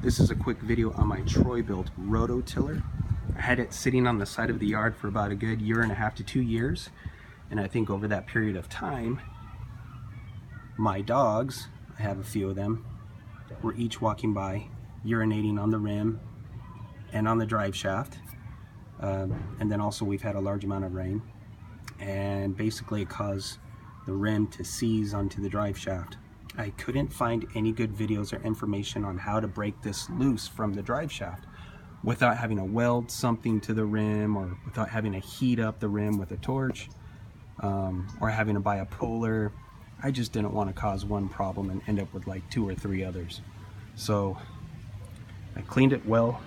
This is a quick video on my Troy-Bilt Rototiller. I had it sitting on the side of the yard for about a good 1.5 to 2 years, and I think over that period of time, my dogs, I have a few of them, were each walking by, urinating on the rim and on the drive shaft, and then also we've had a large amount of rain, and basically it caused the rim to seize onto the drive shaft. I couldn't find any good videos or information on how to break this loose from the drive shaft without having to weld something to the rim, or without having to heat up the rim with a torch, or having to buy a puller. I just didn't want to cause one problem and end up with like 2 or 3 others. So I cleaned it well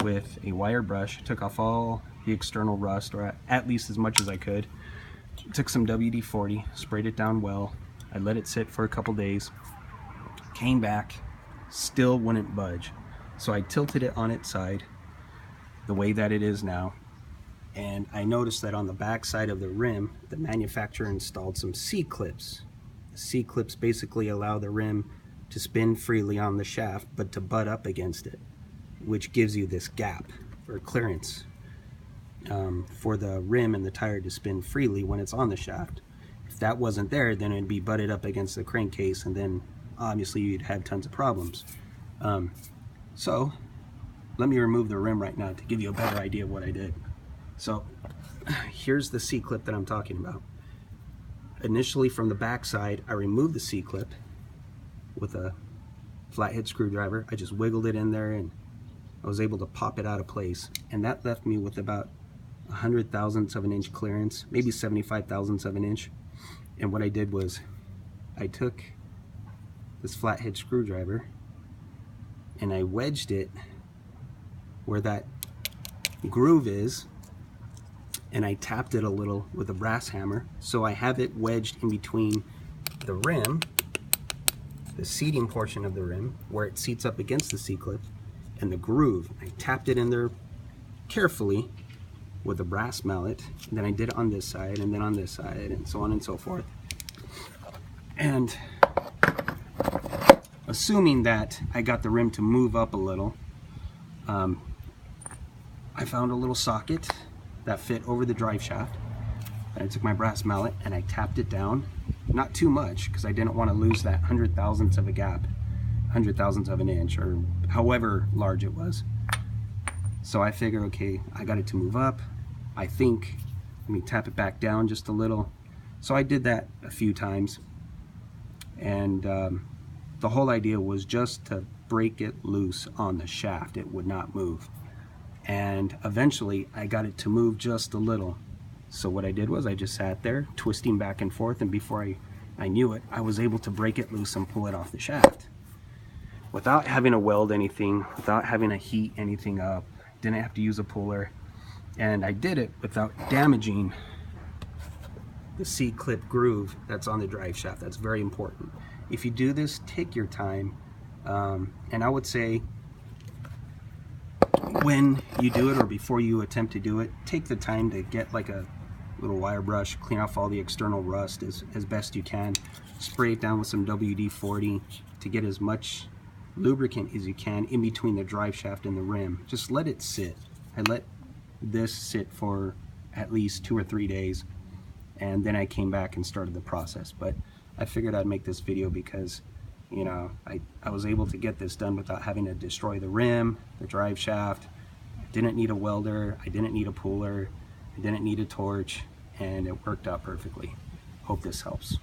with a wire brush, took off all the external rust, or at least as much as I could. Took some WD-40, sprayed it down well. I let it sit for a couple days, came back, still wouldn't budge. So I tilted it on its side, the way that it is now, and I noticed that on the back side of the rim, the manufacturer installed some C-clips. The C-clips basically allow the rim to spin freely on the shaft, but to butt up against it, which gives you this gap or clearance for the rim and the tire to spin freely when it's on the shaft. If that wasn't there, then it'd be butted up against the crankcase, and then obviously you'd have tons of problems. So let me remove the rim right now to give you a better idea of what I did. So here's the C-clip that I'm talking about. Initially, from the back side, I removed the C-clip with a flathead screwdriver. I just wiggled it in there and I was able to pop it out of place, and that left me with about 100 thousandths of an inch clearance, maybe 75 thousandths of an inch. And what I did was I took this flathead screwdriver and I wedged it where that groove is, and I tapped it a little with a brass hammer, so I have it wedged in between the rim, the seating portion of the rim where it seats up against the C-clip, and the groove. I tapped it in there carefully with a brass mallet, and then I did it on this side, and then on this side, and so on and so forth. And assuming that I got the rim to move up a little, I found a little socket that fit over the drive shaft, and I took my brass mallet and I tapped it down, not too much because I didn't want to lose that 100 thousandths of a gap, 100 thousandths of an inch, or however large it was. So I figured, okay, I got it to move up. I think, let me tap it back down just a little. So I did that a few times, and the whole idea was just to break it loose on the shaft. It would not move, and eventually I got it to move just a little. So what I did was I just sat there twisting back and forth, and before I knew it, I was able to break it loose and pull it off the shaft without having to weld anything, without having to heat anything up. Didn't have to use a puller, and I did it without damaging the C-clip groove that's on the drive shaft. That's very important. If you do this, take your time, and I would say when you do it, or before you attempt to do it, take the time to get like a little wire brush, clean off all the external rust as best you can, spray it down with some WD-40 to get as much lubricant as you can in between the drive shaft and the rim. Just let it sit. I let this sit for at least 2 or 3 days, and then I came back and started the process. But I figured I'd make this video because, you know, I was able to get this done without having to destroy the rim, the drive shaft. I didn't need a welder, I didn't need a puller, I didn't need a torch, and it worked out perfectly. Hope this helps.